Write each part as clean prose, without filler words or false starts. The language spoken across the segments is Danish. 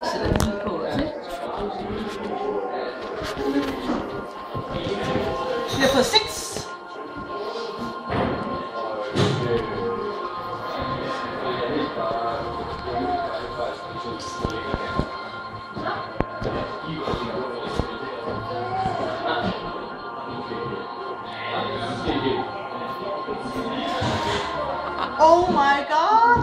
Vi har fået 6. Oh my god!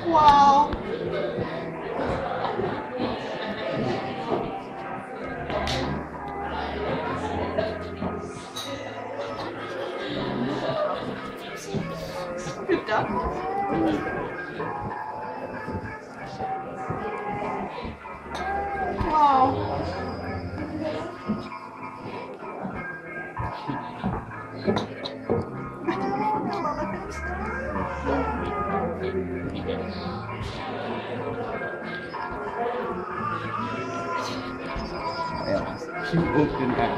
Wow! Good job. Wow. Den her.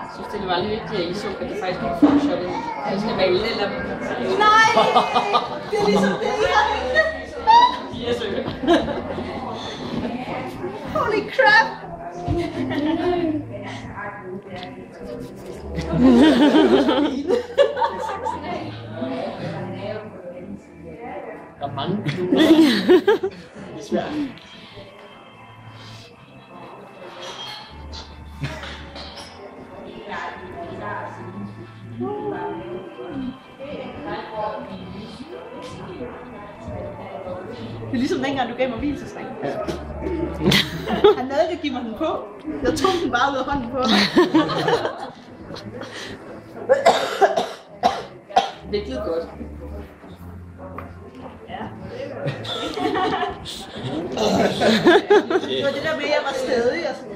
Jeg synes, det var lidt vigtigt, at I så, at det faktisk ikke får shot ind. Jeg skal male det, eller... Nej! Det er ligesom det, I har hængende. Yes, okay. Holy crap! Der er mange knuder. Det er svært. Det er ligesom dengang, du gav mig hvilesesring. Han nåede ikke at give mig den på. Jeg tog den bare ud af hånden på mig. Det gled godt. Ja. Det var det der med, at jeg var stedig og sådan.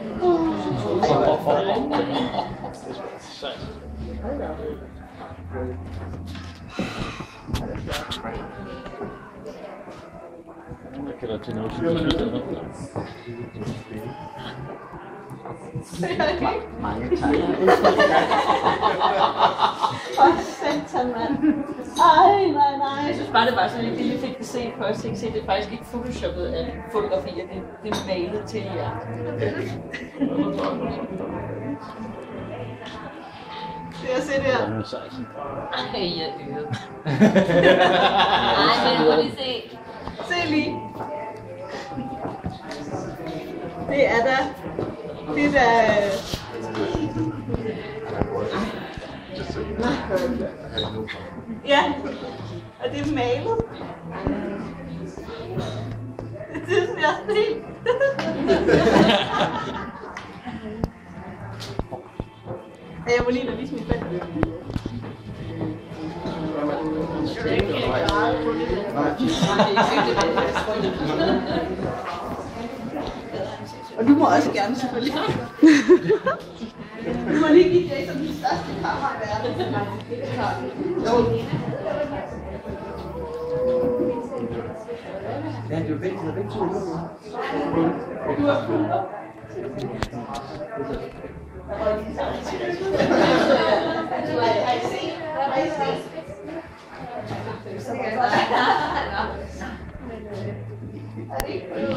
Jeg kan da til noget. Mange tak. Åh, satan, mand. Ej, nej. Jeg synes bare, det var sådan lidt lille fik at se først. Jeg kan se, det er faktisk ikke photoshoppet af fotografier. Det er malet til jer. Det jeg se der. Ej, jeg øget. Ej, men må lige se. Se lige. Det er da. Det er da. Ja, og det er malet. Det er sådan, jeg er helt. Jeg må lige vise min fælde. Og du må også gerne, selvfølgelig. Du må lige give Jason den største kamera i verden. Ja, det er jo vigtigt, to nu. Du har fuldt. Er det ikke?